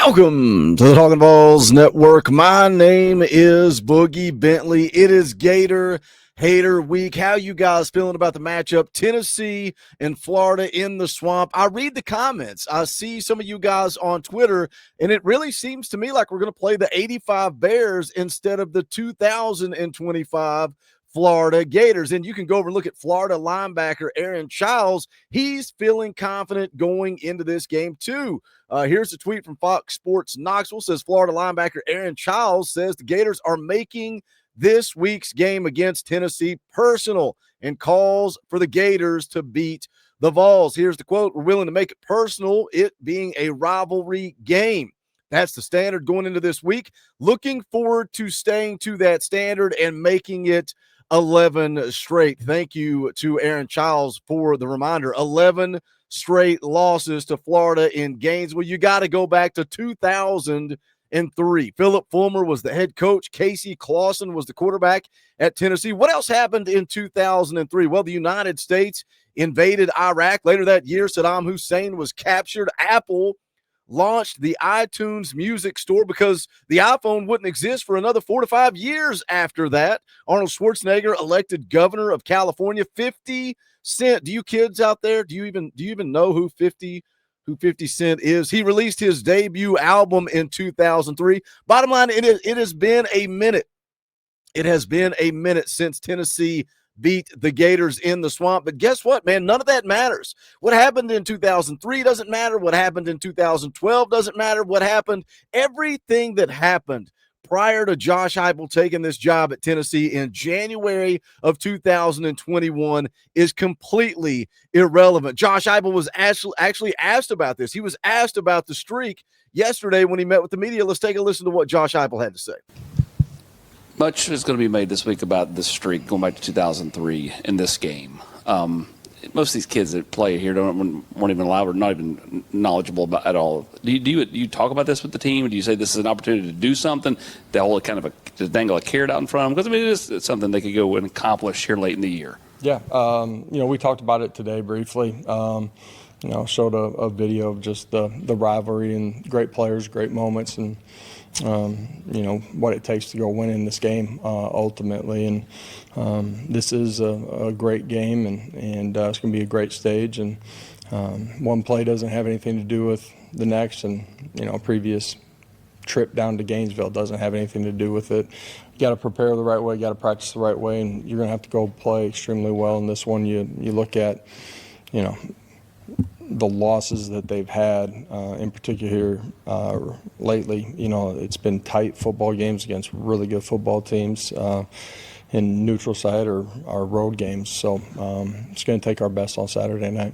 Welcome to the Talkin VAWLS Network. My name is Boogie Bentley. It is Gator Hater Week. How you guys feeling about the matchup? Tennessee and Florida in the swamp. I read the comments. I see some of you guys on Twitter, and it really seems to me like we're going to play the 85 Bears instead of the 2025 Florida Gators. And you can go over and look at Florida linebacker Aaron Childs. He's feeling confident going into this game too. Here's a tweet from Fox Sports Knoxville. Says Florida linebacker Aaron Childs says the Gators are making this week's game against Tennessee personal and calls for the Gators to beat the Vols. Here's the quote: "We're willing to make it personal, it being a rivalry game." That's the standard going into this week. Looking forward to staying to that standard and making it 11 straight. Thank you to Aaron Childs for the reminder. 11 straight losses to Florida in Gainesville. You got to go back to 2003. Philip Fulmer was the head coach. Casey Clausen was the quarterback at Tennessee. What else happened in 2003? Well, the United States invaded Iraq. Later that year, Saddam Hussein was captured. Apple launched the iTunes music store because the iPhone wouldn't exist for another 4 to 5 years after that. Arnold Schwarzenegger elected governor of California. 50 Cent. Do you kids out there, do you even know who 50 Cent is? He released his debut album in 2003. Bottom line, it has been a minute. It has been a minute since Tennessee beat the Gators in the swamp. But guess what, man? None of that matters. What happened in 2003 doesn't matter. What happened in 2012 doesn't matter. What happened, everything that happened prior to Josh Heupel taking this job at Tennessee in January of 2021 is completely irrelevant. Josh Heupel was actually asked about this. He was asked about the streak yesterday when he met with the media. Let's take a listen to what Josh Heupel had to say. Much is going to be made this week about this streak going back to 2003 in this game. Most of these kids that play here weren't even allowed or not even knowledgeable about at all. Do you talk about this with the team? Do you say this is an opportunity to do something, to hold kind of to dangle a carrot out in front of them? Because I mean, it's something they could go and accomplish here late in the year. Yeah, we talked about it today briefly. Showed a video of just the rivalry and great players, great moments, and what it takes to go win in this game ultimately. And this is a great game, and it's going to be a great stage. And one play doesn't have anything to do with the next, and a previous trip down to Gainesville doesn't have anything to do with it. You got to prepare the right way, you got to practice the right way, and you're going to have to go play extremely well in this one. You look at, the losses that they've had, in particular here lately. It's been tight football games against really good football teams in neutral site or road games. So it's going to take our best on Saturday night.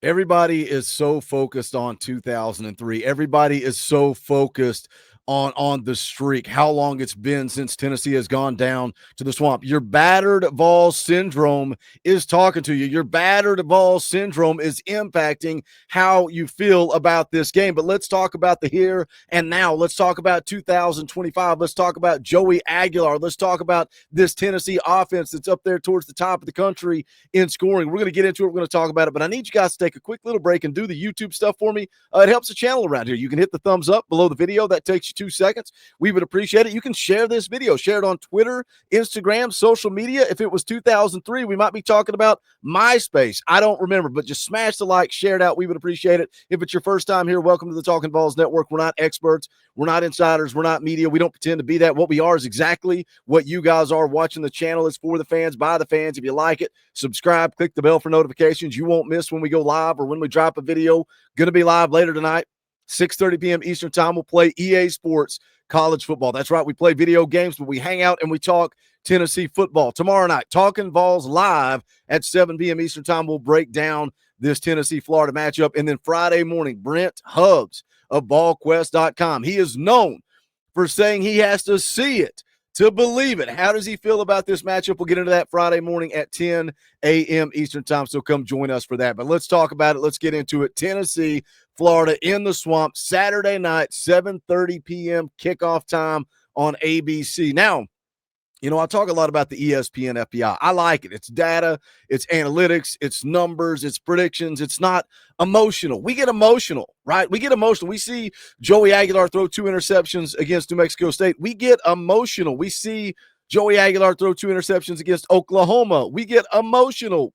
Everybody is so focused on 2003. Everybody is so focused on the streak, how long it's been since Tennessee has gone down to the swamp. Your battered Vols syndrome is talking to you. Your battered Vols syndrome is impacting how you feel about this game. But let's talk about the here and now. Let's talk about 2025. Let's talk about Joey Aguilar. Let's talk about this Tennessee offense that's up there towards the top of the country in scoring. We're going to get into it. We're going to talk about it, but I need you guys to take a quick little break and do the YouTube stuff for me. It helps the channel around here. You can hit the thumbs up below the video. That takes you 2 seconds. We would appreciate it. You can share this video, share it on Twitter, Instagram, social media. If it was 2003, we might be talking about MySpace. I don't remember, but just smash the like, share it out. We would appreciate it. If it's your first time here, welcome to the Talkin VAWLS Network. We're not experts. We're not insiders. We're not media. We don't pretend to be that. What we are is exactly what you guys are. Watching the channel is for the fans, by the fans. If you like it, subscribe, click the bell for notifications. You won't miss when we go live or when we drop a video. Going to be live later tonight. 6:30 p.m. Eastern time, we'll play EA Sports College Football. That's right, we play video games, but we hang out and we talk Tennessee football. Tomorrow night, Talkin VAWLS live at 7 p.m. Eastern time. We'll break down this Tennessee-Florida matchup. And then Friday morning, Brent Hubbs of BallQuest.com. He is known for saying he has to see it to believe it. How does he feel about this matchup? We'll get into that Friday morning at 10 a.m. Eastern time, so come join us for that. But let's talk about it. Let's get into it. Tennessee, Florida in the swamp, Saturday night, 7:30 p.m. kickoff time on ABC. Now, You know, I talk a lot about the ESPN FPI. I like it. It's data, it's analytics, it's numbers, it's predictions. It's not emotional. We get emotional, right? We get emotional. We see Joey Aguilar throw 2 interceptions against New Mexico State. We get emotional. We see Joey Aguilar throw 2 interceptions against Oklahoma. We get emotional.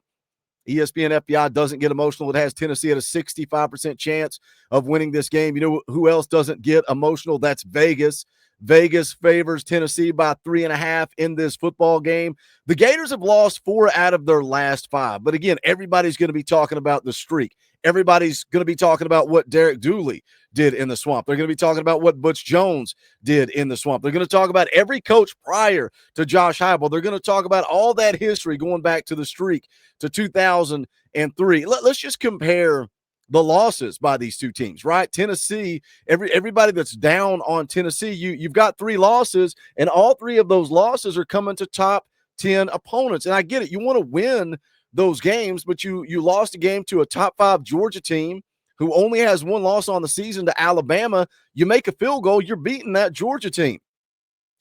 ESPN FPI doesn't get emotional. It has Tennessee at a 65% chance of winning this game. You know who else doesn't get emotional? That's Vegas. Vegas favors Tennessee by 3.5 in this football game. The Gators have lost 4 out of their last 5. But again, everybody's going to be talking about the streak. Everybody's going to be talking about what Derek Dooley did in the swamp. They're going to be talking about what Butch Jones did in the swamp. They're going to talk about every coach prior to Josh Heupel. They're going to talk about all that history going back to the streak to 2003. Let's just compare the losses by these two teams, right? Tennessee, everybody that's down on Tennessee, you've got 3 losses, and all 3 of those losses are coming to top 10 opponents. And I get it. You want to win those games, but you lost a game to a top 5 Georgia team who only has 1 loss on the season to Alabama. You make a field goal, you're beating that Georgia team.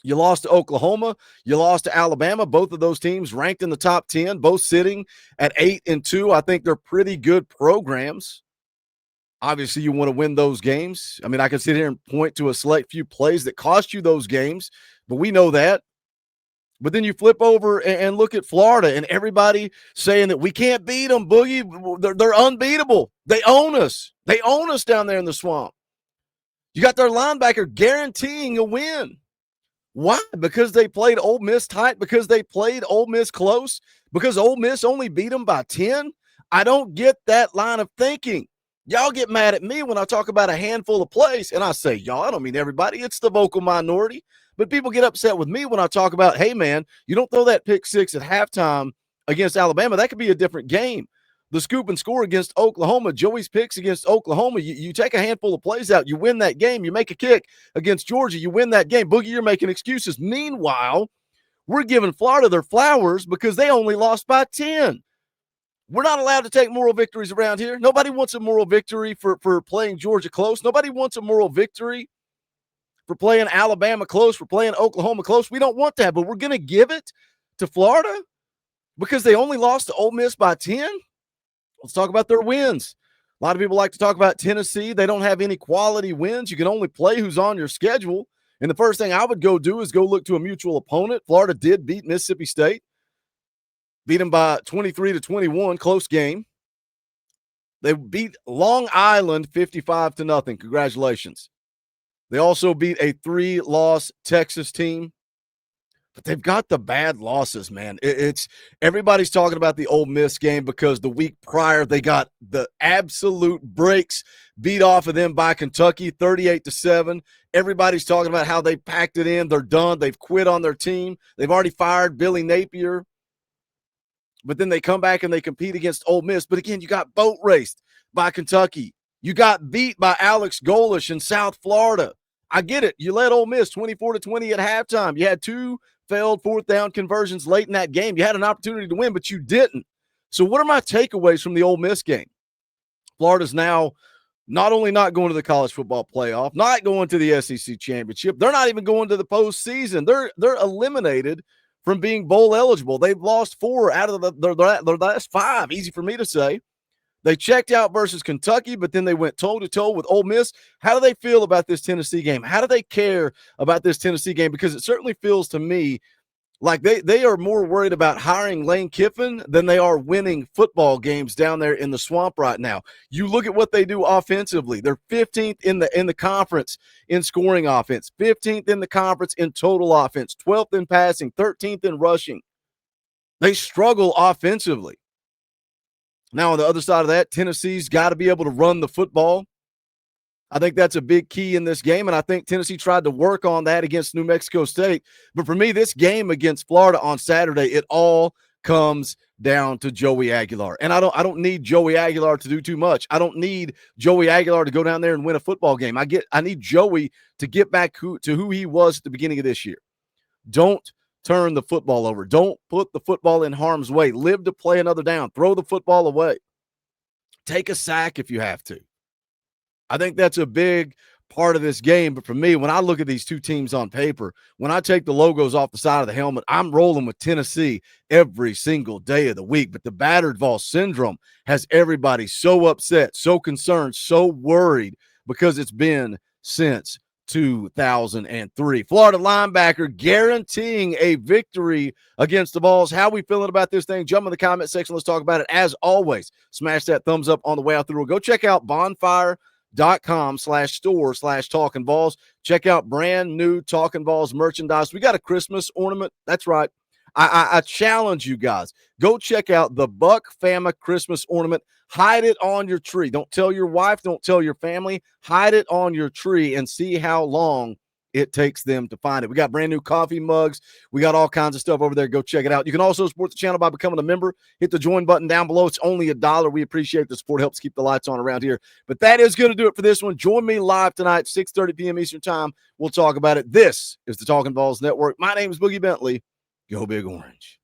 You lost to Oklahoma. You lost to Alabama. Both of those teams ranked in the top 10, both sitting at 8-2. I think they're pretty good programs. Obviously, you want to win those games. I mean, I can sit here and point to a select few plays that cost you those games, but we know that. But then you flip over and look at Florida, and everybody saying that we can't beat them, Boogie. They're unbeatable. They own us. They own us down there in the swamp. You got their linebacker guaranteeing a win. Why? Because they played Ole Miss tight? Because they played Ole Miss close? Because Ole Miss only beat them by 10? I don't get that line of thinking. Y'all get mad at me when I talk about a handful of plays, and I say, y'all, I don't mean everybody. It's the vocal minority. But people get upset with me when I talk about, hey, man, you don't throw that pick 6 at halftime against Alabama. That could be a different game. The scoop and score against Oklahoma, Joey's picks against Oklahoma, you take a handful of plays out, you win that game. You make a kick against Georgia, you win that game. Boogie, you're making excuses. Meanwhile, we're giving Florida their flowers because they only lost by 10. We're not allowed to take moral victories around here. Nobody wants a moral victory for playing Georgia close. Nobody wants a moral victory for playing Alabama close, for playing Oklahoma close. We don't want that, but we're going to give it to Florida because they only lost to Ole Miss by 10. Let's talk about their wins. A lot of people like to talk about Tennessee. They don't have any quality wins. You can only play who's on your schedule. And the first thing I would go do is go look to a mutual opponent. Florida did beat Mississippi State. Beat them by 23-21, close game. They beat Long Island 55-0. Congratulations. They also beat a 3-loss Texas team. But they've got the bad losses, man. It's everybody's talking about the Ole Miss game because the week prior they got the absolute breaks beat off of them by Kentucky, 38-7. Everybody's talking about how they packed it in. They're done. They've quit on their team. They've already fired Billy Napier. But then they come back and they compete against Ole Miss. But again, you got boat raced by Kentucky. You got beat by Alex Golish in South Florida. I get it. You led Ole Miss 24-20 at halftime. You had 2 failed 4th down conversions late in that game. You had an opportunity to win, but you didn't. So what are my takeaways from the Ole Miss game? Florida's now not only not going to the college football playoff, not going to the SEC championship. They're not even going to the postseason. They're eliminated from being bowl eligible. They've lost 4 out of their last 5. Easy for me to say. They checked out versus Kentucky, but then they went toe-to-toe with Ole Miss. How do they feel about this Tennessee game? How do they care about this Tennessee game? Because it certainly feels to me like they are more worried about hiring Lane Kiffin than they are winning football games down there in the swamp right now. You look at what they do offensively. They're 15th in the conference in scoring offense, 15th in the conference in total offense, 12th in passing, 13th in rushing. They struggle offensively. Now, on the other side of that, Tennessee's got to be able to run the football. I think that's a big key in this game, and I think Tennessee tried to work on that against New Mexico State. But for me, this game against Florida on Saturday, it all comes down to Joey Aguilar. And I don't need Joey Aguilar to do too much. I don't need Joey Aguilar to go down there and win a football game. I need Joey to get back to who he was at the beginning of this year. Don't turn the football over. Don't put the football in harm's way. Live to play another down. Throw the football away. Take a sack if you have to. I think that's a big part of this game. But for me, when I look at these two teams on paper, when I take the logos off the side of the helmet, I'm rolling with Tennessee every single day of the week. But the battered Vols syndrome has everybody so upset, so concerned, so worried because it's been since 2003. Florida linebacker guaranteeing a victory against the Vols. How we feeling about this thing? Jump in the comment section. Let's talk about it. As always, smash that thumbs up on the way out through. Go check out bonfire.com/store/Talkin VAWLS. Check out brand new Talkin VAWLS merchandise. We got a Christmas ornament. That's right. I challenge you guys. Go check out the Buck Fama Christmas ornament. Hide it on your tree. Don't tell your wife. Don't tell your family. Hide it on your tree and see how long it takes them to find it. We got brand new coffee mugs. We got all kinds of stuff over there. Go check it out. You can also support the channel by becoming a member. Hit the join button down below. It's only $1. We appreciate the support. Helps keep the lights on around here. But that is going to do it for this one. Join me live tonight, 6:30 p.m. Eastern time. We'll talk about it. This is the Talkin VAWLS Network. My name is Boogie Bentley. Go Big Orange.